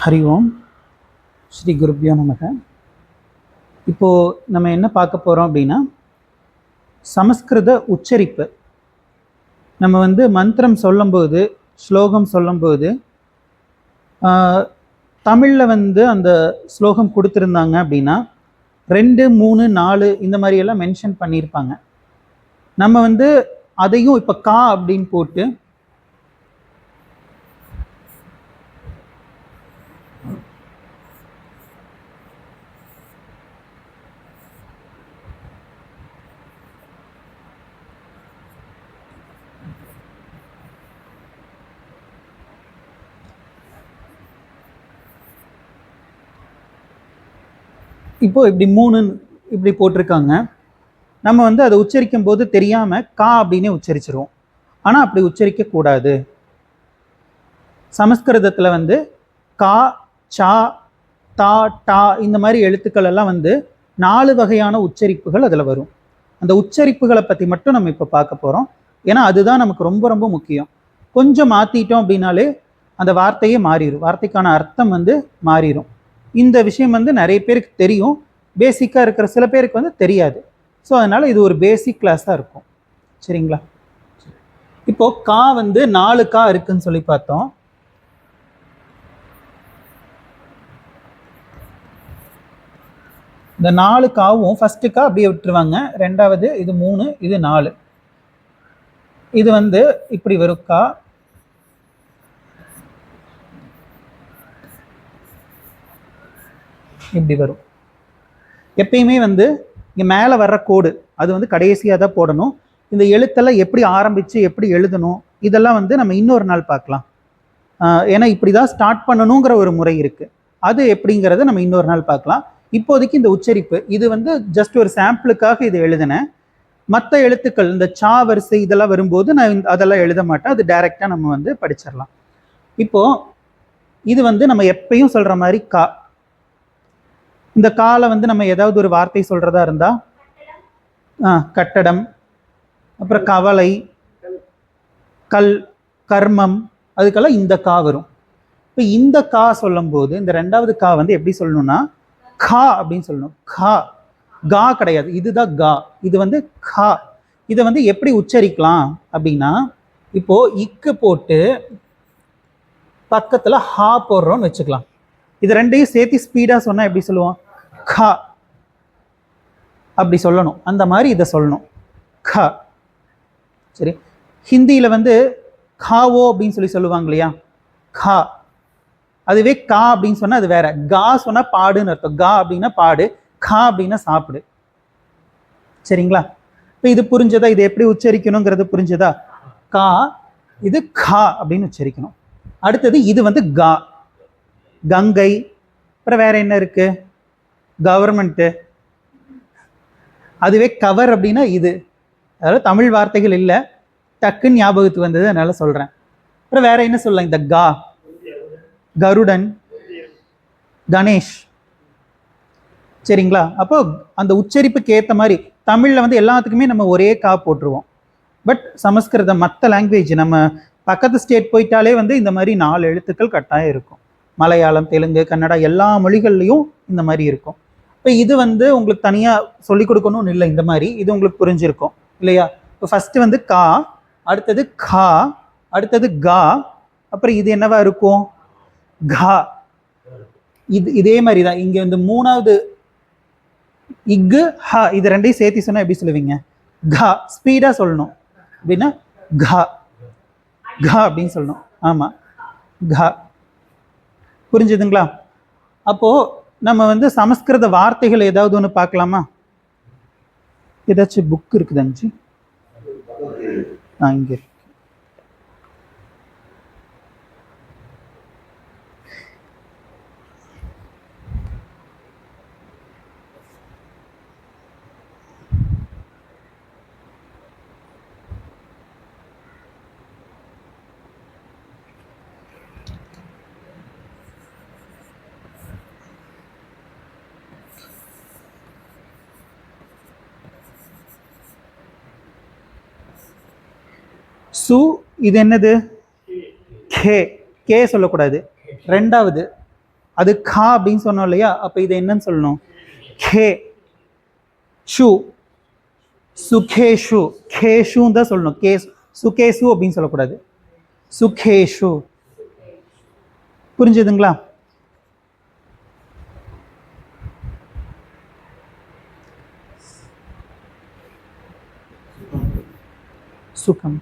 ஹரி ஓம் ஸ்ரீ குருப்யோ நமக. இப்போது நம்ம என்ன பார்க்க போகிறோம் அப்படின்னா, சமஸ்கிருத உச்சரிப்பு. நம்ம மந்திரம் சொல்லும்போது, ஸ்லோகம் சொல்லும்போது தமிழில் அந்த ஸ்லோகம் கொடுத்துருந்தாங்க அப்படின்னா 2, 3, 4 இந்த மாதிரியெல்லாம் மென்ஷன் பண்ணியிருப்பாங்க. நம்ம அதையும் இப்போ கா அப்படின்னு போட்டு இப்போது இப்படி 3 இப்படி போட்டிருக்காங்க. நம்ம அதை உச்சரிக்கும் போது தெரியாமல் கா அப்படின்னே உச்சரிச்சிருவோம். ஆனால் அப்படி உச்சரிக்கக்கூடாது. சமஸ்கிருதத்தில் கா, சா, தா, டா இந்த மாதிரி எழுத்துக்கள் எல்லாம் 4 வகையான உச்சரிப்புகள் அதில் வரும். அந்த உச்சரிப்புகளை பற்றி மட்டும் நம்ம இப்போ பார்க்க போகிறோம். ஏன்னா அதுதான் நமக்கு ரொம்ப ரொம்ப முக்கியம். கொஞ்சம் மாற்றிட்டோம் அப்படின்னாலே அந்த வார்த்தையே மாறிடும், வார்த்தைக்கான அர்த்தம் மாறிடும். இந்த விஷயம் நிறைய பேருக்கு தெரியும், பேசிக்காக இருக்கிற சில பேருக்கு தெரியாது. ஸோ அதனால் இது ஒரு பேசிக் கிளாஸாக இருக்கும். சரிங்களா? இப்போது கா 4 கா இருக்குன்னு சொல்லி பார்த்தோம். இந்த 4 காவும் ஃபர்ஸ்ட் கா அப்படியே விட்டுருவாங்க, ரெண்டாவது இது 3, இது 4. இது இப்படி வரும் கா, இப்படி வரும். எப்பயுமே இங்கே மேலே வர்ற கோடு அது கடைசியாக தான் போடணும். இந்த எழுத்தெல்லாம் எப்படி ஆரம்பித்து எப்படி எழுதணும் இதெல்லாம் நம்ம இன்னொரு நாள் பார்க்கலாம். ஏன்னா இப்படி தான் ஸ்டார்ட் பண்ணணுங்கிற ஒரு முறை இருக்குது. அது எப்படிங்கிறத நம்ம இன்னொரு நாள் பார்க்கலாம். இப்போதைக்கு இந்த உச்சரிப்பு இது ஜஸ்ட் ஒரு சாம்பிளுக்காக இது எழுதினேன். மற்ற எழுத்துக்கள் இந்த சா வரிசை இதெல்லாம் வரும்போது நான் அதெல்லாம் எழுத மாட்டேன், அது டைரெக்டாக நம்ம படிச்சிடலாம். இப்போது இது நம்ம எப்பயும் சொல்கிற மாதிரி கா. இந்த காலை நம்ம ஏதாவது ஒரு வார்த்தை சொல்கிறதா இருந்தால் கட்டடம், அப்புறம் கவலை, கல், கர்மம், அதுக்கெல்லாம் இந்த கா வரும். இப்போ இந்த கா சொல்லும்போது இந்த ரெண்டாவது கா எப்படி சொல்லணும்னா கா அப்படின்னு சொல்லணும். கா, கா கிடையாது, இதுதான் கா. இது கா. இதை எப்படி உச்சரிக்கலாம் அப்படின்னா, இப்போ இக்கு போட்டு பக்கத்தில் ஹா போடுறோம்னு வச்சுக்கலாம். இது ரெண்டையும் சேர்த்து ஸ்பீடாக சொன்னால் எப்படி சொல்லுவோம்? கா அப்படி சொல்லணும். அந்த மாதிரி இதை சொல்லணும், கா. சரி, ஹிந்தியில் காவோ அப்படின்னு சொல்லுவாங்க இல்லையா, கா. அதுவே கா அப்படின்னு சொன்னால் அது வேற. கா சொன்னால் பாடுன்னு அர்த்தம். கா அப்படின்னா பாடு, கா அப்படின்னா சாப்பிடு. சரிங்களா? இப்போ இது புரிஞ்சதா? இது எப்படி உச்சரிக்கணுங்கிறது புரிஞ்சதா? கா, இது கா அப்படின்னு உச்சரிக்கணும். அடுத்தது இது கா, கங்கை. அப்புறம் வேற என்ன இருக்கு? கவர்மெண்ட்டு. அதுவே கவர் அப்படின்னா இது. அதாவது தமிழ் வார்த்தைகள் இல்லை, டக்குன்னு ஞாபகத்துக்கு வந்தது, அதனால சொல்கிறேன். அப்புறம் வேற என்ன சொல்லலாம்? இந்த கா, கருடன், கணேஷ். சரிங்களா? அப்போ அந்த உச்சரிப்புக்கு ஏற்ற மாதிரி தமிழில் எல்லாத்துக்குமே நம்ம ஒரே கா போட்டுருவோம். பட் சமஸ்கிருதம் மற்ற லாங்குவேஜ் நம்ம பக்கத்து ஸ்டேட் போயிட்டாலே இந்த மாதிரி 4 எழுத்துக்கள் கட்டாயம் இருக்கும். மலையாளம், தெலுங்கு, கன்னடா எல்லா மொழிகள்லையும் இந்த மாதிரி இருக்கும். இப்போ இது உங்களுக்கு தனியாக சொல்லிக் கொடுக்கணும்னு இல்லை. இந்த மாதிரி இது உங்களுக்கு புரிஞ்சிருக்கும் இல்லையா? இப்போ ஃபஸ்ட்டு கா, அடுத்தது கா, அடுத்தது கா, அப்புறம் இது என்னவா இருக்கும்? கா. இதே மாதிரி தான் இங்கே மூணாவது இக்கு, ஹா, இது ரெண்டையும் சேர்த்து சொன்னால் எப்படி சொல்லுவீங்க? கா. ஸ்பீடாக சொல்லணும் அப்படின்னா கா, கா அப்படின்னு சொல்லணும். ஆமாம், கா. புரிஞ்சுதுங்களா? அப்போது நம்ம சமஸ்கிருத வார்த்தைகள் ஏதாவது ஒன்று பார்க்கலாமா? ஏதாச்சும் புக் இருக்குதாச்சு? இங்கே சு. இது என்னது? கே. கே சொல்லக்கூடாது. ரெண்டாவது அது கா அப்படின்னு சொன்னோம் இல்லையா, அப்ப இது என்னன்னு சொல்லணும்? கே ஷு, சுகேஷு, கேஷுன்னு தான் சொல்லணும். சுகேசு அப்படின்னு சொல்லக்கூடாது. சுகேஷு. புரிஞ்சுதுங்களா? சுகம்.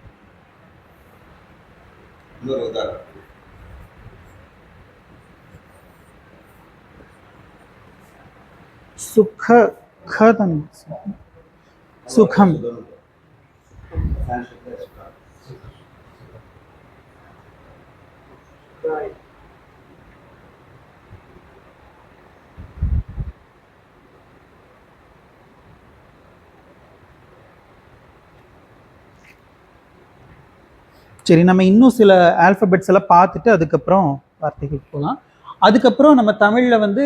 சுக கதன் சுகம். சரி, நம்ம இன்னும் சில ஆல்பபெட்ஸ் எல்லாம் பார்த்துட்டு அதுக்கப்புறம் வார்த்தைகளுக்கு போகலாம். அதுக்கப்புறம் நம்ம தமிழில் வந்து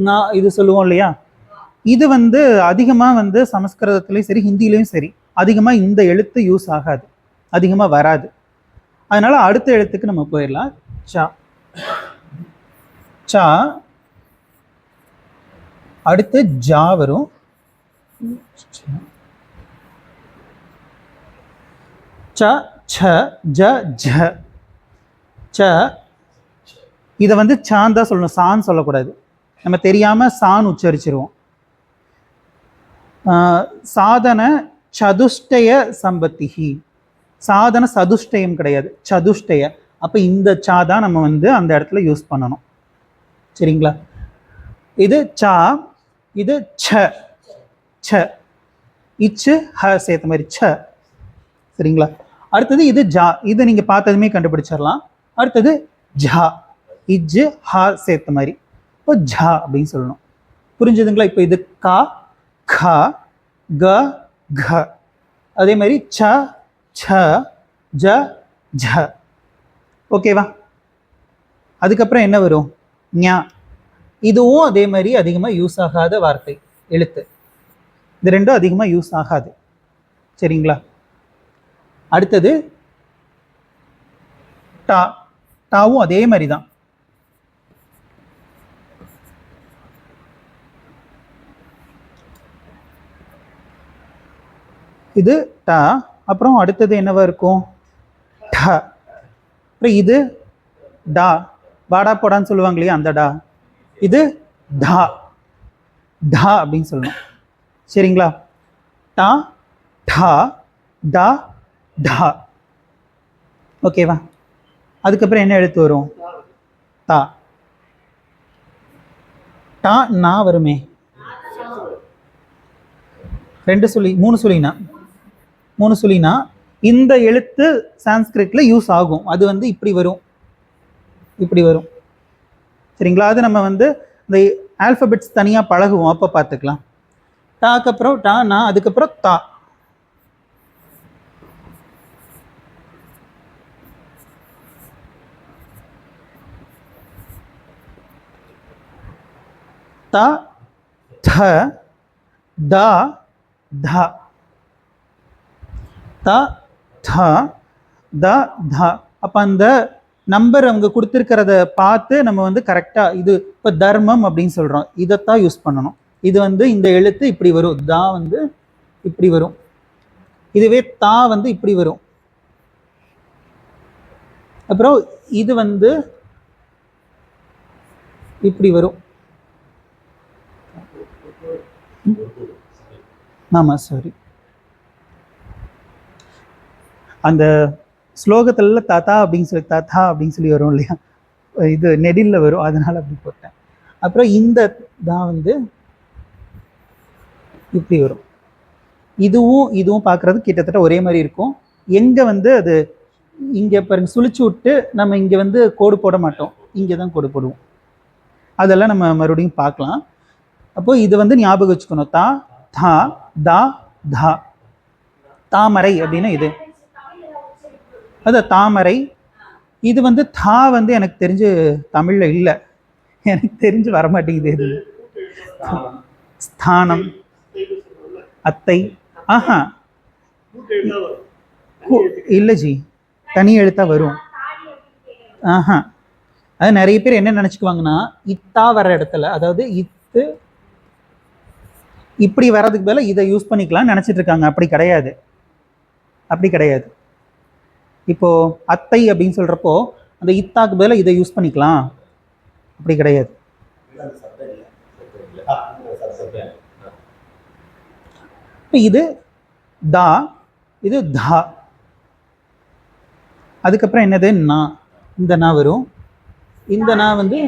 நான் இது சொல்லுவோம் இல்லையா, இது வந்து அதிகமாக வந்து சமஸ்கிருதத்துலேயும் சரி ஹிந்திலையும் சரி அதிகமாக இந்த எழுத்து யூஸ் ஆகாது, அதிகமாக வராது. அதனால அடுத்த எழுத்துக்கு நம்ம போயிடலாம். சா. சா. அடுத்து ஜா வரும். ச ச ஜ ஜ ச. இதை வந்து சான் தான் சொல்லணும், சான்னு சொல்லக்கூடாது. நம்ம தெரியாம சான் உச்சரிச்சிருவோம். சாதன சதுஷ்டய சம்பத்திகி. சாதன சதுஷ்டயம் கிடையாது, சதுஷ்டய. அப்ப இந்த சா தான் நம்ம வந்து அந்த இடத்துல யூஸ் பண்ணணும். சரிங்களா? இது சா, இது ச ச, இச்சு ஹ சேர்த்த மாதிரி ச. சரிங்களா? அடுத்தது இது ஜா, இது நீங்க பார்த்ததுமே கண்டுபிடிச்சிடலாம். அடுத்தது ஜா, இஜ்ஜு ஹா சேர்த்த மாதிரி. இப்போ ஜா அப்படின்னு சொல்லணும். புரிஞ்சுதுங்களா? இப்போ இது கா கா க க. அதே மாதிரி ச ச ஜ ஜ. ஓகேவா? அதுக்கப்புறம் என்ன வரும்? ஞா. இதுவும் அதே மாதிரி அதிகமாக யூஸ் ஆகாத வார்த்தை, எழுத்து. இது ரெண்டும் அதிகமாக யூஸ் ஆகாது. சரிங்களா? அடுத்தது டா. டாவும் அதே மாதிரி தான். இது டா. அப்புறம் அடுத்தது என்னவா இருக்கும்? ட. அப்புறம் இது டா, வாடா போடான்னு சொல்லுவாங்க இல்லையா, அந்த டா. இது டா, டா அப்படின்னு சொல்லணும். சரிங்களா? டா டா டா டா. ஓகேவா? அதுக்கப்புறம் என்ன எழுத்து வரும்? தா. டா நா வருமே. ரெண்டு சொல்லி மூணு சொல்லினா, மூணு சொல்லினா இந்த எழுத்து சான்ஸ்கிரிட்ல யூஸ் ஆகும். அது வந்து இப்படி வரும், இப்படி வரும். சரிங்களா? அது நம்ம வந்து இந்த ஆல்பபெட்ஸ் தனியாக பழகுவோம், அப்போ பார்த்துக்கலாம். டாக்கு அப்புறம் டா நா, அதுக்கப்புறம் தா. த த த த த த த த. அப்போ அந்த நம்பர் அவங்க கொடுத்துருக்கிறத பார்த்து நம்ம வந்து கரெக்டாக, இது இப்போ தர்மம் அப்படின்னு சொல்கிறோம், இதைத்தான் யூஸ் பண்ணணும். இது வந்து இந்த எழுத்து இப்படி வரும், தா வந்து இப்படி வரும். இதுவே தா வந்து இப்படி வரும். அப்புறம் இது வந்து இப்படி வரும். ஆமா, சாரி. அந்த ஸ்லோகத்துல தாத்தா அப்படின்னு சொல்லி தாத்தா அப்படின்னு சொல்லி வரும் இல்லையா, இது நெடில்ல வரும், அதனால அப்படி போட்டேன். அப்புறம் இந்த தான் வந்து இப்படி வரும். இதுவும் இதுவும் பார்க்கறது கிட்டத்தட்ட ஒரே மாதிரி இருக்கும். எங்க வந்து அது இங்க பாருங்க, சுழிச்சு விட்டு நம்ம இங்க வந்து கோடு போட மாட்டோம், இங்கே தான் கோடு போடுவோம். அதெல்லாம் நம்ம மறுபடியும் பார்க்கலாம். அப்போ இது வந்து ஞாபகம் வச்சுக்கணும். தா தா தா தா. தாமரை அப்படின்னா இது, அது தாமரை. இது வந்து தா வந்து எனக்கு தெரிஞ்சு தமிழ்ல இல்லை, எனக்கு தெரிஞ்சு வரமாட்டேங்குது. இது ஸ்தானம், அத்தை. ஆஹா இல்லை ஜி, தனி எழுத்தா வரும். ஆஹா, அது நிறைய பேர் என்ன நினச்சிக்குவாங்கன்னா இத்தா வர இடத்துல, அதாவது இத்து இப்படி வர்றதுக்கு பதிலா இதை யூஸ் பண்ணிக்கலாம்னு நினச்சிட்டு இருக்காங்க. அப்படி கிடையாது, அப்படி கிடையாது. இப்போ அத்தை அப்படின்னு சொல்றப்போ அந்த இத்தாக்கு பதிலாக இதை யூஸ் பண்ணிக்கலாம், அப்படி கிடையாது. இது தா, இது தா. அதுக்கப்புறம் என்னது நா, இந்த நா வரும். இந்த நா வந்து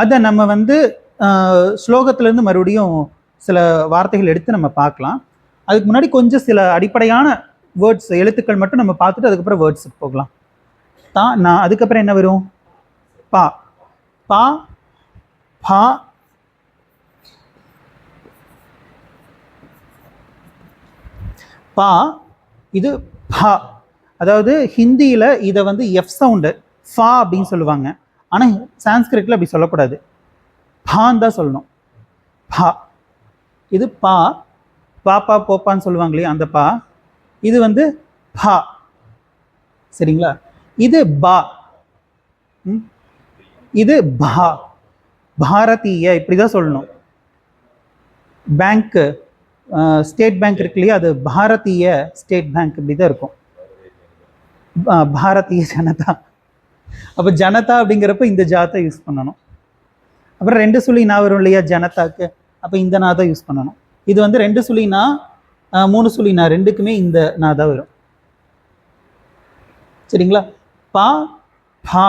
அதை நம்ம வந்து ஸ்லோகத்திலேருந்து மறுபடியும் சில வார்த்தைகள் எடுத்து நம்ம பார்க்கலாம். அதுக்கு முன்னாடி கொஞ்சம் சில அடிப்படையான வேர்ட்ஸ் எழுத்துக்கள் மட்டும் நம்ம பார்த்துட்டு அதுக்கப்புறம் வேர்ட்ஸுக்கு போகலாம். தா நா, அதுக்கப்புறம் என்ன வரும்? பா, பா, பா, பா, இது பா. அதாவது ஹிந்தியில் இதை வந்து எஃப் சவுண்டு ஃபா அப்படின்னு சொல்லுவாங்க. ஆனால் சான்ஸ்கிரிட்டில் அப்படி சொல்லக்கூடாது, பான்னு தான் சொல்லணும். பா, இது பா, பாப்பா போப்பான்னு சொல்லுவாங்க இல்லையா, அந்த பா. இது வந்து பா, சரிங்களா? இது பா, இது பா, பாரதிய இப்படி தான் சொல்லணும். பேங்க்கு, ஸ்டேட் பேங்க் இருக்கு இல்லையா, அது பாரதிய ஸ்டேட் பேங்க் இப்படி தான் இருக்கும். பாரதிய ஜனதா, அப்போ ஜனதா அப்படிங்கிறப்ப இந்த ஜாத்தை யூஸ் பண்ணணும். அப்புறம் 2 சுழி நா வரும் இல்லையா ஜனதாக்கு, அப்போ இந்த நா தான் யூஸ் பண்ணணும். இது வந்து 2 சுழி நா 3 சுழி நா ரெண்டுக்குமே இந்த நா தான் வரும், சரிங்களா? பா, பா,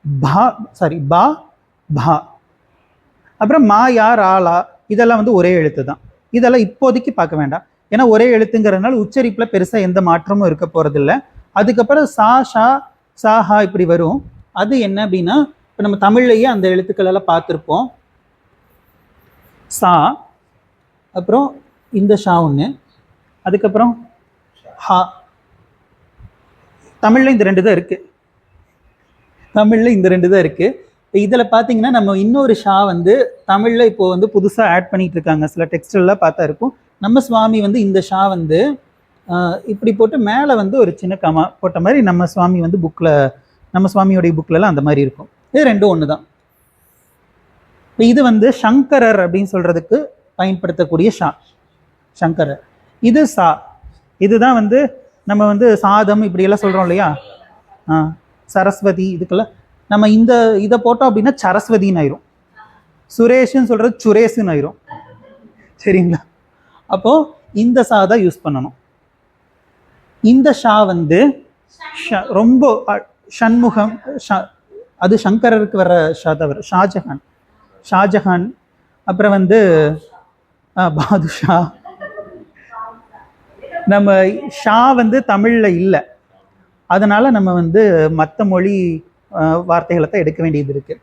பா, சாரி பா, பா. அப்புறம் மா, யா, ரா, லா, இதெல்லாம் வந்து ஒரே எழுத்து தான். இதெல்லாம் இப்போதைக்கு பார்க்க வேண்டாம், ஏன்னா ஒரே எழுத்துங்கிறதுனால உச்சரிப்பில் பெருசாக எந்த மாற்றமும் இருக்க போகிறதில்ல. அதுக்கப்புறம் சா, ஷா, சா, ஹா இப்படி வரும். அது என்ன அப்படின்னா, இப்போ நம்ம தமிழ்லையே அந்த எழுத்துக்கள் எல்லாம் பார்த்துருப்போம். சா, அப்புறம் இந்த ஷா ஒன்று, அதுக்கப்புறம் ஹா. தமிழில் இந்த 2 தான் இருக்குது, தமிழில் இந்த 2 தான் இருக்குது. இதில் பார்த்தீங்கன்னா நம்ம இன்னொரு ஷா வந்து தமிழில் இப்போ வந்து புதுசாக ஆட் பண்ணிகிட்டு இருக்காங்க, சில டெக்ஸ்டெல்லாம் பார்த்தா இருக்கும். நம்ம சுவாமி வந்து இந்த ஷா வந்து இப்படி போட்டு மேலே வந்து ஒரு சின்ன கமா போட்ட மாதிரி நம்ம சுவாமி வந்து புக்கில், நம்ம சுவாமியோடைய புக்கிலலாம் அந்த மாதிரி இருக்கும். இது 2 ஒன்று தான். இப்போ இது வந்து சங்கரர் அப்படின்னு சொல்கிறதுக்கு பயன்படுத்தக்கூடிய ஷா, சங்கரர். இது சா, இதுதான் வந்து நம்ம வந்து சாதம் இப்படியெல்லாம் சொல்கிறோம் இல்லையா, சரஸ்வதி, இதுக்கெல்லாம் நம்ம இந்த இதை போட்டோம் அப்படின்னா சரஸ்வதின்னு ஆயிரும். சுரேஷ்ன்னு சொல்கிறது சுரேஷுன்னு ஆயிரும், சரிங்களா? அப்போது இந்த சா தான் யூஸ் பண்ணணும். இந்த ஷா வந்து ரொம்ப ஷண்முகம், அது சங்கரருக்கு வர ஷா தான் வரும். ஷாஜஹான், ஷாஜஹான், அப்புறம் வந்து பாதுஷா. நம்ம ஷா வந்து தமிழில் இல்லை, அதனால் நம்ம வந்து மற்ற மொழி வார்த்தைகளை தான் எடுக்க வேண்டியது இருக்குது.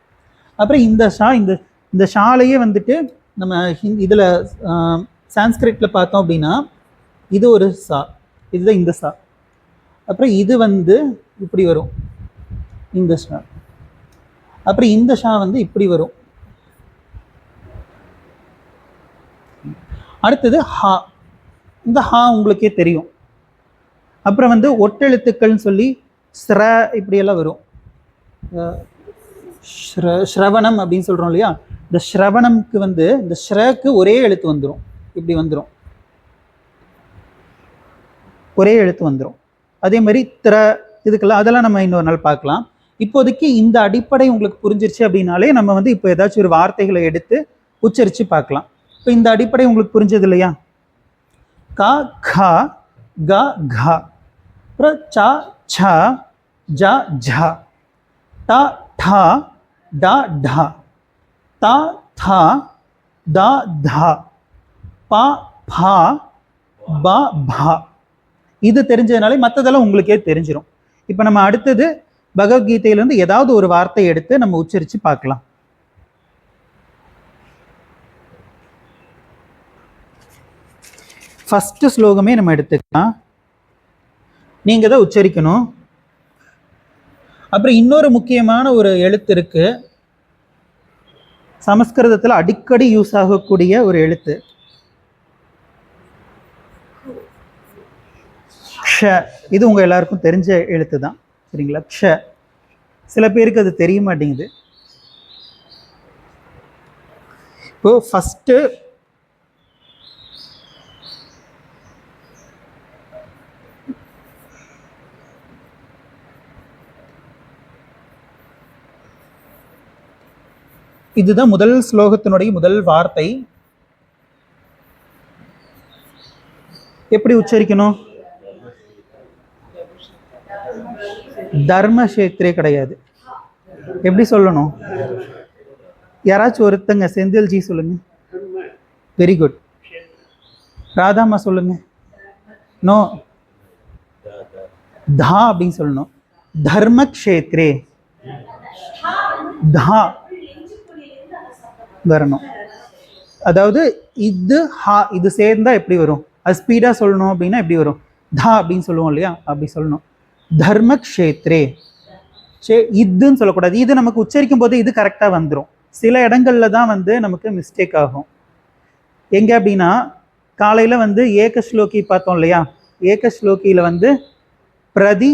அப்புறம் இந்த ஷா, இந்த ஷாலையே வந்துட்டு நம்ம இதில் சான்ஸ்கிரிட்டில் பார்த்தோம் அப்படின்னா இது ஒரு சா, இதுதான் இந்த சா. அப்புறம் இது வந்து இப்படி வரும், இந்த ஷா. அப்புறம் இந்த ஷா வந்து இப்படி வரும். அடுத்தது ஹா, இந்த ஹா உங்களுக்கே தெரியும். அப்புறம் வந்து ஒட்டெழுத்துக்கள்னு சொல்லி ஸ்ர இப்படியெல்லாம் வரும். ஸ்ரவணம் அப்படின்னு சொல்கிறோம் இல்லையா, இந்த ஸ்ரவணம்க்கு வந்து இந்த ஸ்ரக்கு ஒரே எழுத்து வந்துடும், இப்படி வந்துடும், ஒரே எழுத்து வந்துடும். அதே மாதிரி திர, இதுக்கெல்லாம் அதெல்லாம் நம்ம இன்னொரு நாள் பார்க்கலாம். இப்போதைக்கு இந்த அடிப்படை உங்களுக்கு புரிஞ்சிருச்சு அப்படின்னாலே நம்ம வந்து இப்போ ஏதாச்சும் ஒரு வார்த்தைகளை எடுத்து உச்சரித்து பார்க்கலாம். இப்போ இந்த அடிப்படை உங்களுக்கு புரிஞ்சது இல்லையா? கா, கா, க, கா, அப்புறம் சா, சா, ஜா, ஜா, டா, டா, டா, டா, தா, தா, தா, தா, பா, பா, பா, பா. இது தெரிஞ்சதுனாலே மற்றதெல்லாம் உங்களுக்கே தெரிஞ்சிடும். இப்போ நம்ம அடுத்தது பகவத்கீதையிலேருந்து ஏதாவது ஒரு வார்த்தை எடுத்து நம்ம உச்சரித்து பார்க்கலாம். ஃபஸ்ட்டு ஸ்லோகமே நம்ம எடுத்துக்கலாம், நீங்கள் தான் உச்சரிக்கணும். அப்புறம் இன்னொரு முக்கியமான ஒரு எழுத்து இருக்கு, சமஸ்கிருதத்தில் அடிக்கடி யூஸ் ஆகக்கூடிய ஒரு எழுத்து ஷ. இது உங்கள் எல்லாருக்கும் தெரிஞ்ச எழுத்து தான். சரிங்களா? க்ஷ. சில பேருக்கு அது தெரிய மாட்டேங்குது. இப்போ ஃபஸ்ட்டு இதுதான் முதல் ஸ்லோகத்தினுடைய முதல் வார்த்தை. எப்படி உச்சரிக்கணும்? தர்மக்ஷேத்ரே கிடையாது. எப்படி சொல்லணும்? யாராச்சும் ஒருத்தங்க செந்தில்ஜி சொல்லுங்க. Very good. ராதாமா சொல்லுங்க. நோ, தா அப்படின்னு சொல்லணும். தர்மக்ஷேத்ரே தா வரணும். அதாவது இது ஹா இது சேர்ந்தா எப்படி வரும்? அது ஸ்பீடாக சொல்லணும் அப்படின்னா எப்படி வரும்? தா அப்படின்னு சொல்லுவோம் இல்லையா, அப்படி சொல்லணும். தர்மக்ஷேத்ரே. இதுன்னு சொல்லக்கூடாது. இது நமக்கு உச்சரிக்கும் போது இது கரெக்டாக வந்துடும். சில இடங்கள்ல தான் வந்து நமக்கு மிஸ்டேக் ஆகும். எங்கே அப்படின்னா, காலையில் வந்து ஏகஸ்லோகி பார்த்தோம் இல்லையா, ஏகஸ்லோகியில் வந்து பிரதி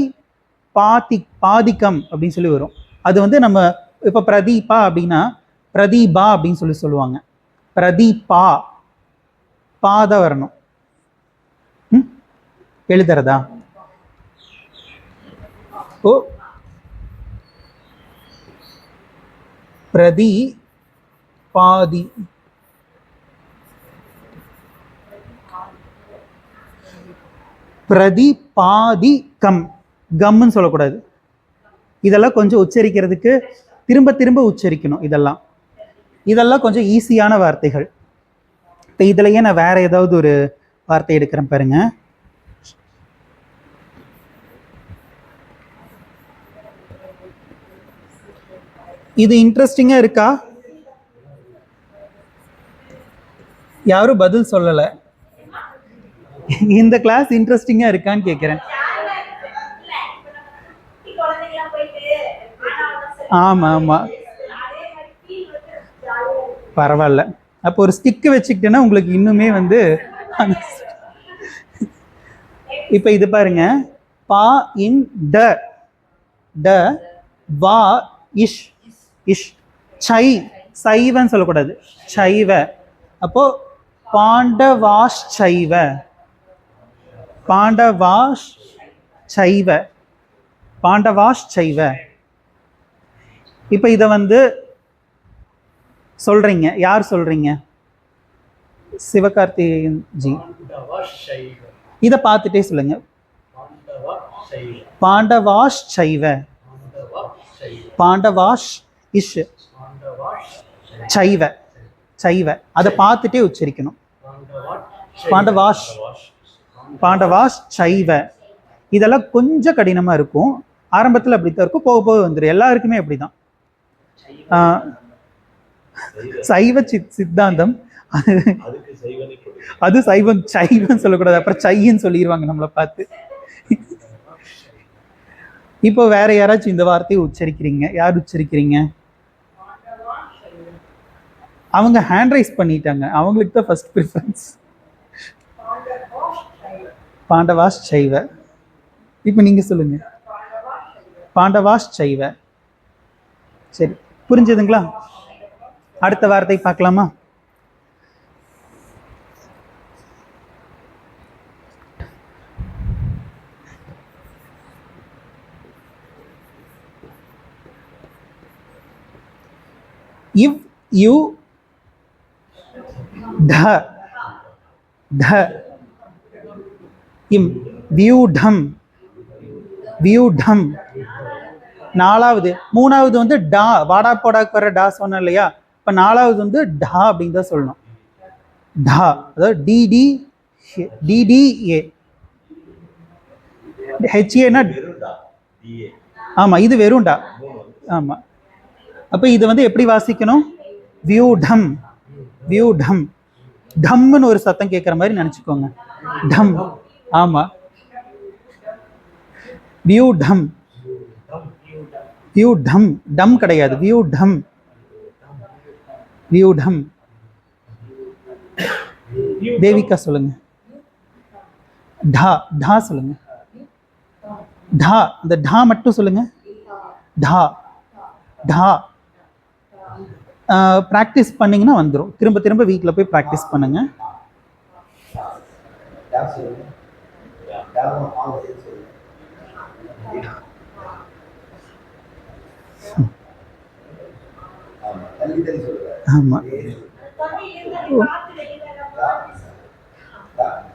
பாதிக்கம் அப்படின்னு சொல்லி வரும். அது வந்து நம்ம இப்போ பிரதீபா அப்படின்னா பிரதீபா அப்படின்னு சொல்லி சொல்லுவாங்க. பிரதீபா பாத வரணும். எழுதுறதா? ஓ, பிரதி பாதி பிரதிபாதி கம். கம்னு சொல்லக்கூடாது. இதெல்லாம் கொஞ்சம் உச்சரிக்கிறதுக்கு திரும்ப திரும்ப உச்சரிக்கணும். இதெல்லாம் கொஞ்சம் ஈஸியான வார்த்தைகள். இப்போ இதுலயே நான் வேற ஏதாவது ஒரு வார்த்தை எடுக்கிறேன் பாருங்க. இது இன்ட்ரெஸ்டிங்கா இருக்கா? யாரும் பதில் சொல்லல. இந்த கிளாஸ் இன்ட்ரெஸ்டிங்கா இருக்கான்னு கேட்கிறேன். ஆமா ஆமா, பரவாயில்ல. அப்போ ஒரு ஸ்டிக்கு வச்சுக்கிட்டேன்னா உங்களுக்கு இன்னுமே வந்து இப்ப இது பாருங்க. பா இன் ட ட வா இஷ் இஷ் சை சைவன்னு சொல்லக்கூடாது, சைவ. அப்போ பாண்டவாஷ் சைவ, பாண்டவாஷ் சைவ, பாண்டவாஷ் சைவ. இப்போ இதை வந்து சொல்றீங்க. யார் சொல்றீங்க? சிவகார்த்திகேயன் ஜி. இதை பார்த்துட்டே சொல்லுங்க. பாண்டவாஷ் சைவ, பாண்டவாஷ் இஷ் சைவ சைவ. அதை பார்த்துட்டே உச்சரிக்கணும். பாண்டவாஷ் பாண்டவாஷ் சைவ. இதெல்லாம் கொஞ்சம் கடினமா இருக்கும். ஆரம்பத்தில் அப்படித்தான் இருக்கும், போக போக வந்துடும். எல்லாருக்குமே அப்படிதான். சைவ சித்தாந்தம் அது சைவம். சைவம் சொல்லக்கூடாது, அப்புறம் சைன்னு சொல்லிடுவாங்க நம்மளை பார்த்து. இப்போ வேற யாராச்சும் இந்த வார்த்தையை உச்சரிக்கிறீங்க? யார் உச்சரிக்கிறீங்க? அவங்க ஹேண்ட் ரைஸ் பண்ணிட்டாங்க, அவங்களுக்கு தான் ஃபர்ஸ்ட் ப்ரிஃபரன்ஸ். பாண்டவாஷ் சைவ. இப்போ நீங்க சொல்லுங்க. பாண்டவாஷ் சைவ. சரி, புரிஞ்சதுங்களா? அடுத்த வார்த்தை பார்க்கலாமா? இவ் யு த த இம் வியூடம் வியூடம். நாலாவது, மூணாவது வந்து டா, வாடா போடாக்கு வர டா சொன்னேன் இல்லையா, இப்போ நாலாவது வந்து டா அப்படின்னு தான் சொல்லணும். டா, அதாவது டிடி டிடிஏ. ஹெச்ஏனா ஆமா, இது வெறும் டா. ஆமா, அப்போ இது வந்து எப்படி வாசிக்கணும்? வியூடம் வியூடம். டம்னு ஒரு சத்தம் கேட்குற மாதிரி நினச்சிக்கோங்க. டம். ஆமா, வியூடம் வியூடம். டம் கிடையாது, வியூடம் வியூடம். தேவிகா சொல்லுங்க. டா டா சொல்லுங்க. டா, அந்த டா மட்டும் சொல்லுங்க. டா, டா. ப்ராக்டிஸ் பண்ணிங்கன்னா வந்துடும். திரும்ப திரும்ப வீட்டில் போய் ப்ராக்டிஸ் பண்ணுங்க. ஆமா,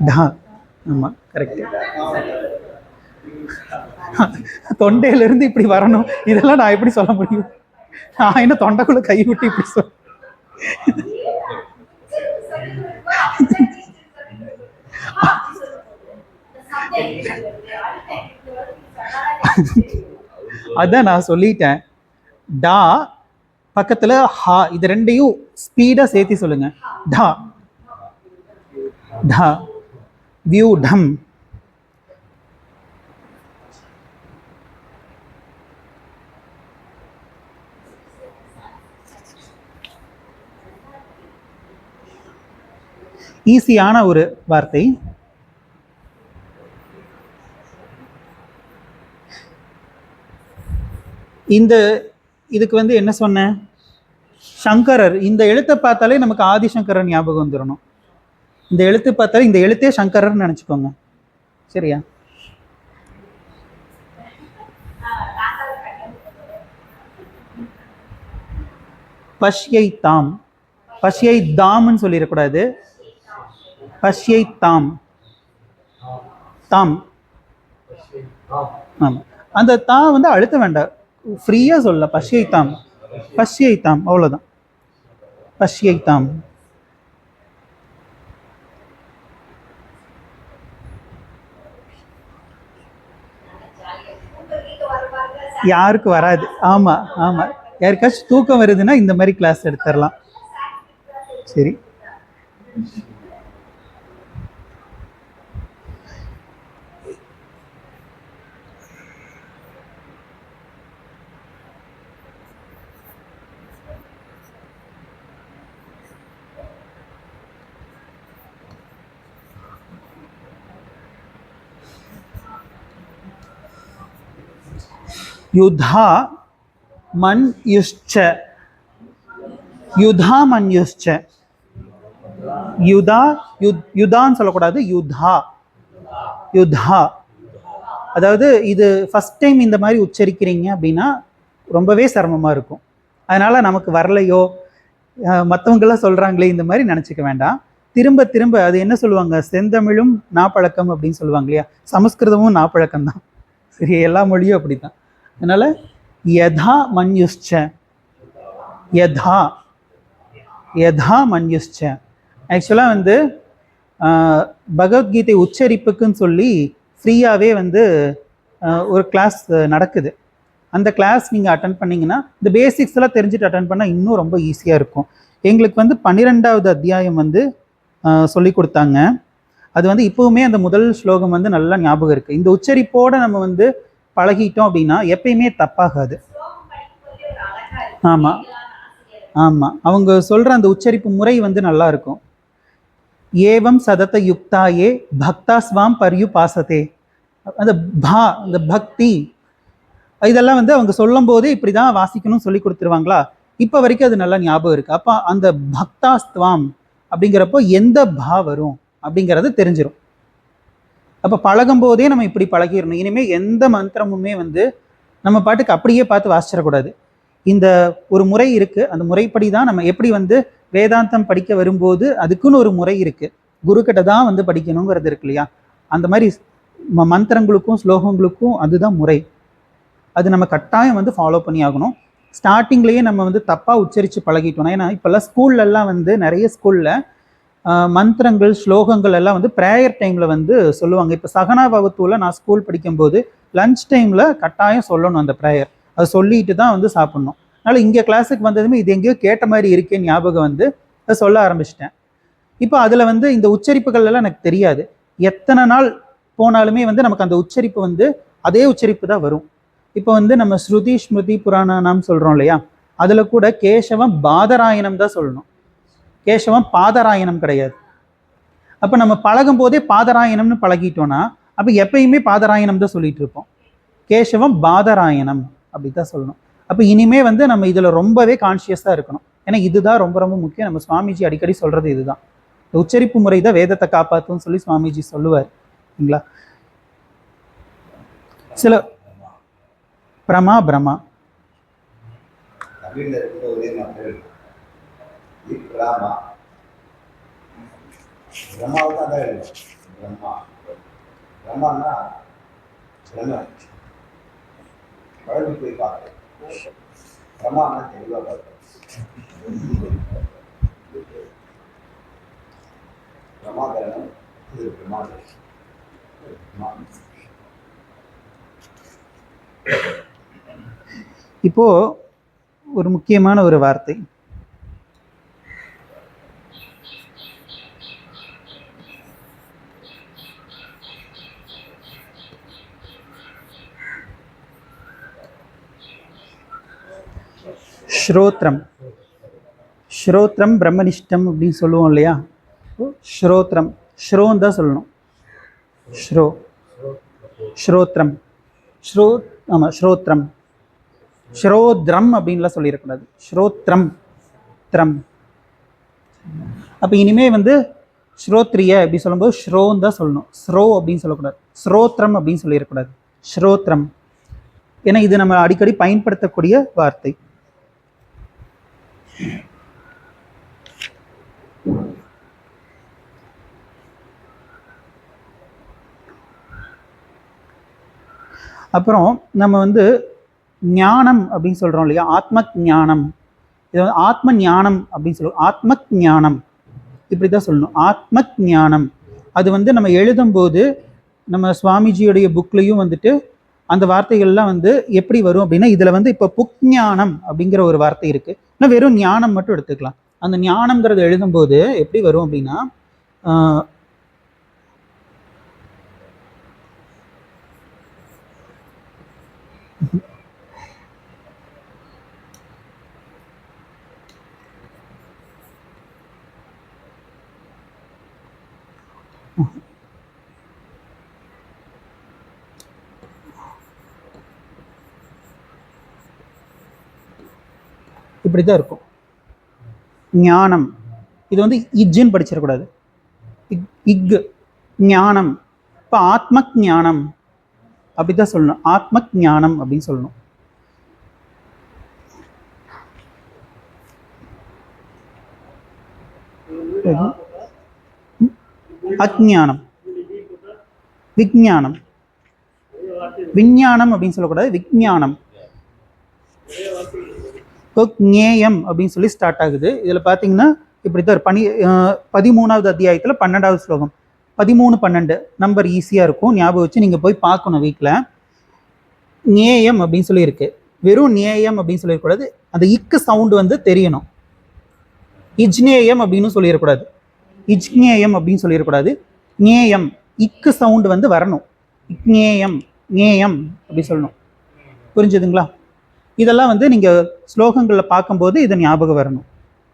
டா, ஆமா, கரெக்ட். தொண்டையில இருந்து இப்படி வரணும், இதெல்லாம் நான் எப்படி சொல்ல முடியும்? நான் என்ன தொண்டைக்குள்ள கை விட்டு இப்படி சொல்ல? அதான் நான் சொல்லிட்டேன். டா பக்கத்துல ஹா, இது ரெண்டையும் ஸ்பீடா சேர்த்து சொல்லுங்க. டா, டா, வியூ டம். ஈஸியான ஒரு வார்த்தை. இந்த இதுக்கு வந்து என்ன சொன்னேன்? சங்கரர். இந்த எழுத்தை பார்த்தாலே நமக்கு ஆதிசங்கரர் ஞாபகம் வந்துடணும். இந்த எழுத்து பார்த்தாலே இந்த எழுத்தே சங்கரர்னு நினைச்சுக்கோங்க. சரியா? பஷ்யை தாம், பஷ்யை தாம்னு சொல்லிடக்கூடாது. பஷ்யை தாம், தாம். ஆமா, அந்த தா வந்து அழுத்த வேண்டாம், ஃப்ரீயா சொல்ல. பஷ்யை தாம், பஷ்யை தாம், அவ்வளவுதான். பஷ்யை தாம். யாருக்கு வராது? ஆமா ஆமா, யாருக்காச்சும் தூக்கம் வருதுன்னா இந்த மாதிரி கிளாஸ் எடுத்துடலாம். சரி, யுதா மன்யுஷ்ச, யுதா மன்யுஷ்ச. யுதா, யுதான்னு சொல்லக்கூடாது, யுதா, யுதா. அதாவது இது ஃபர்ஸ்ட் டைம் இந்த மாதிரி உச்சரிக்கிறீங்க அப்படின்னா ரொம்பவே சிரமமாக இருக்கும். அதனால நமக்கு வரலையோ, மற்றவங்கெல்லாம் சொல்கிறாங்களே, இந்த மாதிரி நினச்சிக்க வேண்டாம். திரும்ப திரும்ப அது என்ன சொல்லுவாங்க, செந்தமிழும் நாப்பழக்கம் அப்படின்னு சொல்லுவாங்க இல்லையா, சமஸ்கிருதமும் நாப்பழக்கம் தான். சரி, எல்லா மொழியும் அப்படி தான். அதனால யதா மன்யுஷ்ச, யதா, யதா மன்யுஷ்ச. ஆக்சுவலாக வந்து பகவத்கீதை உச்சரிப்புக்குன்னு சொல்லி ஃப்ரீயாகவே வந்து ஒரு கிளாஸ் நடக்குது. அந்த கிளாஸ் நீங்கள் அட்டன் பண்ணிங்கன்னா இந்த பேசிக்ஸ் எல்லாம் தெரிஞ்சுட்டு அட்டன் பண்ணால் இன்னும் ரொம்ப ஈஸியாக இருக்கும். எங்களுக்கு வந்து 12வது அத்தியாயம் வந்து சொல்லி கொடுத்தாங்க. அது வந்து இப்போவுமே அந்த முதல் ஸ்லோகம் வந்து நல்லா ஞாபகம் இருக்குது. இந்த உச்சரிப்போடு நம்ம வந்து பழகிட்டோம் அப்படின்னா எப்பயுமே தப்பாகாது. ஆமாம் ஆமாம், அவங்க சொல்கிற அந்த உச்சரிப்பு முறை வந்து நல்லா இருக்கும். ஏவம் சதத யுக்தாயே பக்தா ஸ்வாம் பர்யு பாசத்தே. அந்த பா, அந்த பக்தி, இதெல்லாம் வந்து அவங்க சொல்லும் போதே இப்படி தான் வாசிக்கணும்னு சொல்லி கொடுத்துருவாங்களா, இப்போ வரைக்கும் அது நல்லா ஞாபகம் இருக்குது. அப்போ அந்த பக்தா ஸ்வாம் அப்படிங்கிறப்போ எந்த பா வரும் அப்படிங்கிறது தெரிஞ்சிடும். அப்போ பழகும் போதே நம்ம இப்படி பழகிடணும். இனிமேல் எந்த மந்திரமுமே வந்து நம்ம பாட்டுக்கு அப்படியே பார்த்து வாசிச்சிடக்கூடாது. இந்த ஒரு முறை இருக்குது, அந்த முறைப்படி தான் நம்ம எப்படி வந்து வேதாந்தம் படிக்க வரும்போது அதுக்குன்னு ஒரு முறை இருக்குது, குருக்கிட்ட தான் வந்து படிக்கணுங்கிறது இருக்கு இல்லையா. அந்த மாதிரி மந்திரங்களுக்கும் ஸ்லோகங்களுக்கும் அதுதான் முறை. அது நம்ம கட்டாயம் வந்து ஃபாலோ பண்ணி ஆகணும். ஸ்டார்டிங்லேயே நம்ம வந்து தப்பாக உச்சரித்து பழகிட்டோம். ஏன்னா இப்போல்லாம் ஸ்கூல்லலாம் வந்து நிறைய ஸ்கூலில் மந்திரங்கள் ஸ்லோகங்கள் எல்லாம் வந்து ப்ரேயர் டைமில் வந்து சொல்லுவாங்க. இப்போ சகனா வகுத்துல நான் ஸ்கூல் படிக்கும்போது லன்ச் டைமில் கட்டாயம் சொல்லணும் அந்த ப்ரேயர். அது சொல்லிட்டு தான் வந்து சாப்பிட்ணும். அதனால் இங்கே கிளாஸுக்கு வந்ததுமே இது எங்கேயோ கேட்ட மாதிரி இருக்கேன்னு ஞாபகம் வந்து அதை சொல்ல ஆரம்பிச்சிட்டேன். இப்போ அதில் வந்து இந்த உச்சரிப்புகள் எல்லாம் எனக்கு தெரியாது. எத்தனை நாள் போனாலுமே வந்து நமக்கு அந்த உச்சரிப்பு வந்து அதே உச்சரிப்பு தான் வரும். இப்போ வந்து நம்ம ஸ்ருதி ஸ்மிருதி புராணம் சொல்கிறோம் இல்லையா, அதில் கூட கேசவம் பாதராயணம் தான் சொல்லணும், கேசவம் பாதராயணம் கிடையாது. அப்போ நம்ம பழகும் போதே பாதராயணம்னு பழகிட்டோன்னா அப்போ எப்பயுமே பாதராயணம் தான் சொல்லிட்டு இருப்போம். கேசவம் பாதராயணம் அப்படி தான் சொல்லணும். அப்போ இனிமே வந்து நம்ம இதில் ரொம்பவே கான்ஷியஸாக இருக்கணும். ஏன்னா இதுதான் ரொம்ப ரொம்ப முக்கியம். நம்ம சுவாமிஜி அடிக்கடி சொல்கிறது இதுதான். உச்சரிப்பு முறை தான் வேதத்தை காப்பாற்றுன்னு சொல்லி சுவாமிஜி சொல்லுவார் இல்லைங்களா. சில பிரமா பிரமா இப்போ ஒரு முக்கியமான ஒரு வார்த்தை, ஸ்ரோத்ரம். ஸ்ரோத்ரம் பிரம்மனிஷ்டம் அப்படின்னு சொல்லுவோம் இல்லையா. ஸ்ரோத்ரம், ஸ்ரோன் தான் சொல்லணும். ஸ்ரோ ஸ்ரோத்ரம், ஸ்ரோ ஆமாம் ஸ்ரோத்ரம். ஸ்ரோத்ரம் அப்படின்லாம் சொல்லிடக்கூடாது. ஸ்ரோத்ரம் த்ரம். அப்போ இனிமே வந்து ஸ்ரோத்ரிய அப்படி சொல்லும்போது ஸ்ரோன் தான் சொல்லணும். ஸ்ரோ அப்படின்னு சொல்லக்கூடாது. ஸ்ரோத்ரம் அப்படின்னு சொல்லிடக்கூடாது. ஸ்ரோத்ரம். ஏன்னா இது நம்ம அடிக்கடி பயன்படுத்தக்கூடிய வார்த்தை. அப்புறம் நம்ம வந்து ஞானம் அப்படின்னு சொல்கிறோம் இல்லையா, ஆத்ம ஞானம். இது வந்து ஆத்ம ஞானம் அப்படின்னு சொல்லுவோம். ஆத்ம ஞானம் இப்படி தான் சொல்லணும். ஆத்ம ஞானம் அது வந்து நம்ம எழுதும்போது நம்ம சுவாமிஜியுடைய புக்லேயும் வந்துட்டு அந்த வார்த்தைகள்லாம் வந்து எப்படி வரும் அப்படின்னா, இதில் வந்து இப்போ புக்ஞானம் அப்படிங்கிற ஒரு வார்த்தை இருக்குது. ஆனால் வெறும் ஞானம் மட்டும் எடுத்துக்கலாம். அந்த ஞானம்ங்கிறது எழுதும்போது எப்படி வரும் அப்படின்னா, இப்படி தான் இருக்கும். ஞானம் இது வந்து இஜ்ஜுன்னு படிச்சிடக்கூடாது. இக் ஞானம். இப்போ ஆத்ம ஞானம் அப்படி தான் சொல்லணும். ஆத்ம ஞானம் அப்படின்னு சொல்லணும். அஜ்ஞானம், விஞ்ஞானம். விஞ்ஞானம் அப்படின்னு சொல்லக்கூடாது, விஞ்ஞானம். இப்போ ஞேயம் அப்படின்னு சொல்லி ஸ்டார்ட் ஆகுது. இதில் பார்த்தீங்கன்னா இப்படி தான் 13வது அத்தியாயத்தில் 12வது ஸ்லோகம். 13, 12 நம்பர் ஈஸியாக இருக்கும், ஞாபகம் வச்சு நீங்கள் போய் பார்க்கணும் வீட்டில். ஞேயம் அப்படின்னு சொல்லி இருக்கு. வெறும் ஞேயம் அப்படின்னு சொல்லிடக்கூடாது, அந்த இக்கு சவுண்டு வந்து தெரியணும். இஜ்ஞேயம் அப்படின்னு சொல்லிடக்கூடாது, இஜ்ஞேயம் அப்படின்னு சொல்லிடக்கூடாது. ஞேயம் இக்கு சவுண்டு வந்து வரணும். இக்ஞேயம் ஞேயம் அப்படி சொல்லணும். புரிஞ்சுதுங்களா? இதெல்லாம் வந்து நீங்கள் ஸ்லோகங்களில் பார்க்கும்போது இதை ஞாபகம் வரணும்.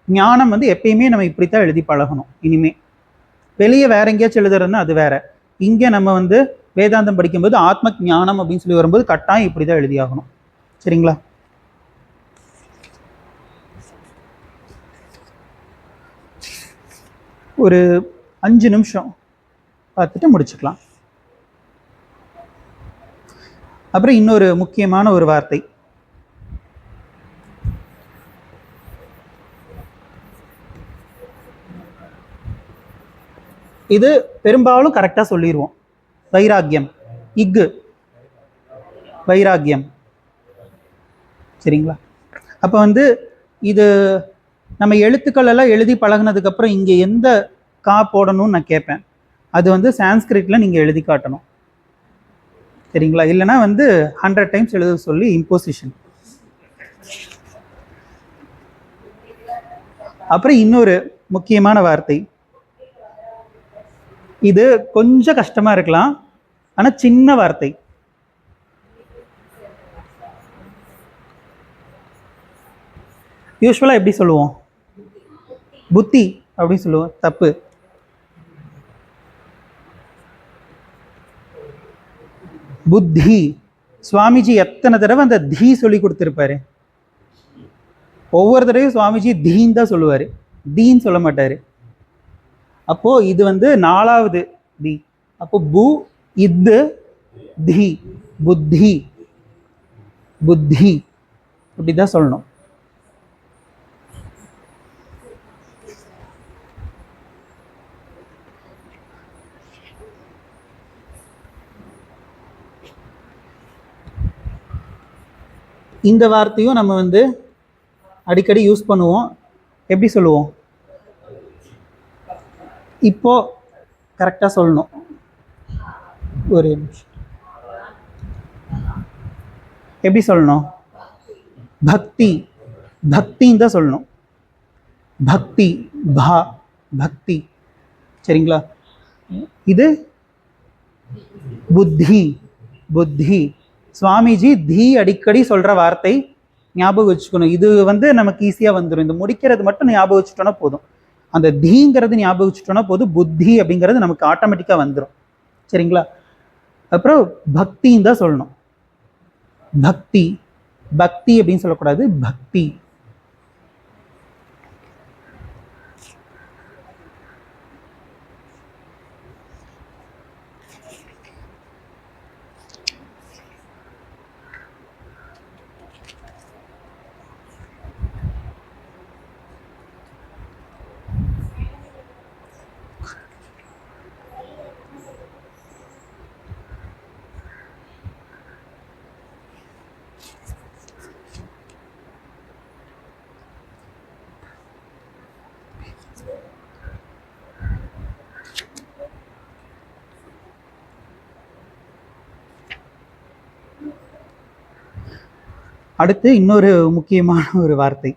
ஞானம் வந்து எப்பயுமே நம்ம இப்படித்தான் எழுதி பழகணும். இனிமே வெளியே வேற எங்கேயாச்சும் எழுதுறதுன்னா அது வேற. இங்கே நம்ம வந்து வேதாந்தம் படிக்கும்போது ஆத்ம ஞானம் அப்படின்னு சொல்லி வரும்போது கட்டாயம் இப்படி தான் எழுதி ஆகணும். சரிங்களா? ஒரு 5 நிமிஷம் பார்த்துட்டு முடிச்சுக்கலாம். அப்புறம் இன்னொரு முக்கியமான ஒரு வார்த்தை, இது பெரும்பாலும் கரெக்டாக சொல்லிடுவோம். வைராக்கியம், இக்கு வைராக்கியம். சரிங்களா? அப்போ வந்து இது நம்ம எழுத்துக்கள் எல்லாம் எழுதி பழகினதுக்கப்புறம் இங்கே எந்த கா போடணும்னு நான் கேட்பேன். அது வந்து சான்ஸ்கிரிட்டில் நீங்கள் எழுதி காட்டணும். சரிங்களா? இல்லைனா வந்து 100 டைம்ஸ் எழுத சொல்லி இம்போசிஷன். அப்புறம் இன்னொரு முக்கியமான வார்த்தை, இது கொஞ்சம் கஷ்டமா இருக்கலாம், ஆனா சின்ன வார்த்தை. யூஸ்வலா எப்படி சொல்லுவோம்? புத்தி அப்படின்னு சொல்லுவோம். தப்பு. புத்தி சுவாமிஜி எத்தனை தடவை அந்த தீ சொல்லி கொடுத்துருப்பாரு. ஒவ்வொரு தடவையும் சுவாமிஜி தீன்னு தான் சொல்லுவார், தீன்னு சொல்ல மாட்டார். அப்போது இது வந்து 4வது தி. அப்போ பு இத்து தி, புத்தி, புத்தி இப்படிதான் சொல்லணும். இந்த வார்த்தையும் நம்ம வந்து அடிக்கடி யூஸ் பண்ணுவோம். எப்படி சொல்லுவோம்? இப்போ கரெக்டாக சொல்லணும். ஒரு நிமிஷம். எப்படி சொல்லணும்? பக்தி, பக்தின்னு தான் சொல்லணும். பக்தி, பா, பக்தி. சரிங்களா? இது புத்தி, புத்தி. சுவாமிஜி தீ அடிக்கடி சொல்ற வார்த்தை, ஞாபகம் வச்சுக்கணும். இது வந்து நமக்கு ஈஸியாக வந்துடும். இந்த முடிக்கிறது மட்டும் ஞாபகம் வச்சுட்டோன்னா போதும். அந்த தீங்கிறது ஞாபகம் வச்சுட்டோன்னா போதும், புத்தி அப்படிங்கிறது நமக்கு ஆட்டோமேட்டிக்காக வந்துடும். சரிங்களா? அப்புறம் பக்தின்னு தான் சொல்லணும். பக்தி, பக்தி அப்படின்னு சொல்லக்கூடாது, பக்தி. அடுத்து இன்னொரு முக்கியமான ஒரு வார்த்தை,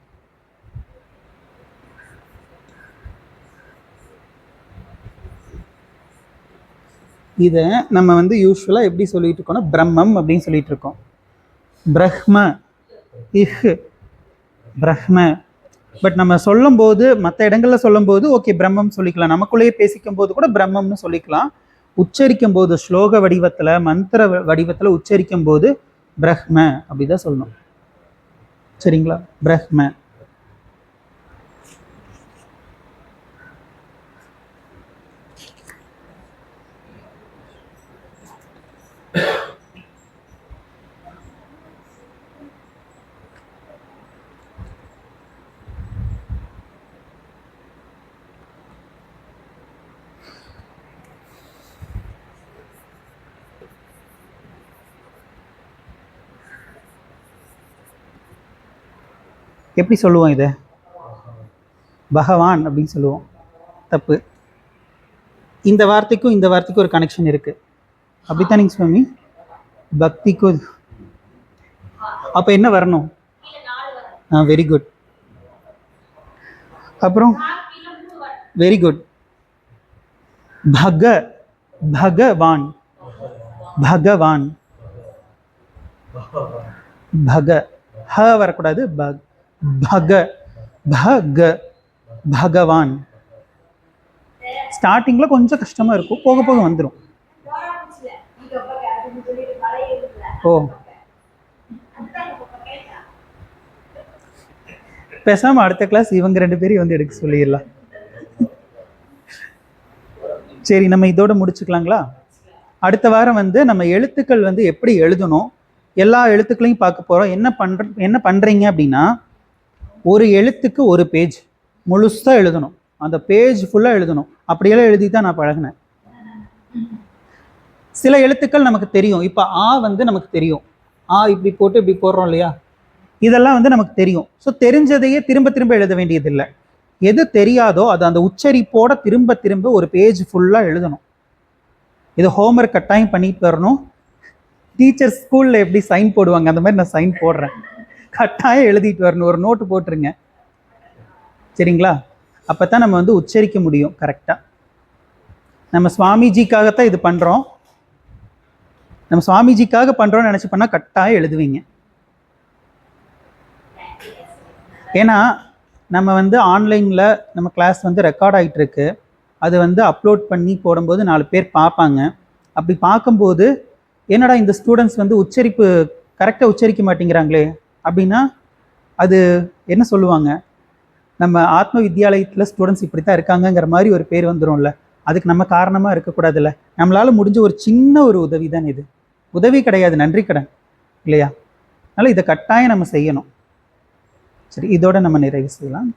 இதை நம்ம வந்து யூஸ்வலாக எப்படி சொல்லிட்டு இருக்கோம்னா பிரம்மம் அப்படின்னு சொல்லிட்டு இருக்கோம். பிரஹ்ம, இஹ், பிரஹ்ம. பட் நம்ம சொல்லும்போது, மற்ற இடங்கள்ல சொல்லும்போது ஓகே பிரம்மம் சொல்லிக்கலாம், நமக்குள்ளேயே பேசிக்கும் போது கூட பிரம்மம்னு சொல்லிக்கலாம். உச்சரிக்கும் போது ஸ்லோக வடிவத்தில், மந்திர வடிவத்தில் உச்சரிக்கும் போது பிரஹ்ம அப்படிதான் சொல்லணும். சரிங்களா? பிரஹ்ம. எப்படி சொல்லுவோம் இதை? பகவான் அப்படின்னு சொல்லுவோம். தப்பு. இந்த வார்த்தைக்கும் இந்த வார்த்தைக்கும் ஒரு கனெக்ஷன் இருக்கு. அப்படித்தானே சுவாமி? பக்திக்கும். அப்ப என்ன வரணும்? Very good. அப்புறம் வெரி குட். பக, பகவான், பகவான், பக, ஹ வரக்கூடாது, பக, பக, பகவான். ஸ்டார்டிங்ல கொஞ்சம் கஷ்டமா இருக்கும், போக போக வந்துடும். ஓ, பேசாம அடுத்த கிளாஸ் இவங்க 2 பேரையும் வந்து எடுக்க சொல்லிடலாம். சரி, நம்ம இதோட முடிச்சுக்கலாங்களா? அடுத்த வாரம் வந்து நம்ம எழுத்துக்கள் வந்து எப்படி எழுதணும், எல்லா எழுத்துக்களையும் பார்க்க போறோம். என்ன பண்றீங்க அப்படின்னா, ஒரு எழுத்துக்கு ஒரு பேஜ் முழுசா எழுதணும். அந்த பேஜ் ஃபுல்லா எழுதணும். அப்படியெல்லாம் எழுதி தான் நான் பழகினேன். சில எழுத்துக்கள் நமக்கு தெரியும். இப்போ ஆ வந்து நமக்கு தெரியும். ஆ இப்படி போட்டு இப்படி போடுறோம் இல்லையா? இதெல்லாம் வந்து நமக்கு தெரியும். ஸோ தெரிஞ்சதையே திரும்ப திரும்ப எழுத வேண்டியதில்லை. எது தெரியாதோ அது அந்த உச்சரிப்போட திரும்ப திரும்ப ஒரு பேஜ் ஃபுல்லாக எழுதணும். இது ஹோம்ஒர்க் கட்டாயம் பண்ணிட்டு வரணும். டீச்சர் ஸ்கூலில் எப்படி சைன் போடுவாங்க அந்த மாதிரி நான் சைன் போடுறேன். கட்டாயம் எழுதிட்டு வரணும். ஒரு நோட்டு போட்டுருங்க. சரிங்களா? அப்போ தான் நம்ம வந்து உச்சரிக்க முடியும் கரெக்டாக. நம்ம சுவாமிஜிக்காகத்தான் இது பண்ணுறோம். நம்ம சுவாமிஜிக்காக பண்ணுறோன்னு நினச்சி பண்ணால் கட்டாயம் எழுதுவீங்க. ஏன்னா நம்ம வந்து ஆன்லைனில் நம்ம கிளாஸ் வந்து ரெக்கார்ட் ஆகிட்டு இருக்கு. அது வந்து அப்லோட் பண்ணி போடும்போது 4 பேர் பார்ப்பாங்க. அப்படி பார்க்கும்போது என்னடா இந்த ஸ்டூடெண்ட்ஸ் வந்து உச்சரிப்பு கரெக்டாக உச்சரிக்க மாட்டேங்கிறாங்களே அப்படின்னா அது என்ன சொல்லுவாங்க, நம்ம ஆத்ம வித்யாலயத்தில் ஸ்டூடெண்ட்ஸ் இப்படி தான் இருக்காங்கங்கிற மாதிரி ஒரு பேர் வந்துடும்ல. அதுக்கு நம்ம காரணமாக இருக்கக்கூடாதுல்ல. நம்மளால் முடிஞ்ச ஒரு சின்ன ஒரு உதவி தான் இது. உதவி கிடையாது, நன்றி கடன் இல்லையா? அதனால் இதை கட்டாயம் நம்ம செய்யணும். சரி, இதோட நம்ம நிறைவு செய்யலாம்.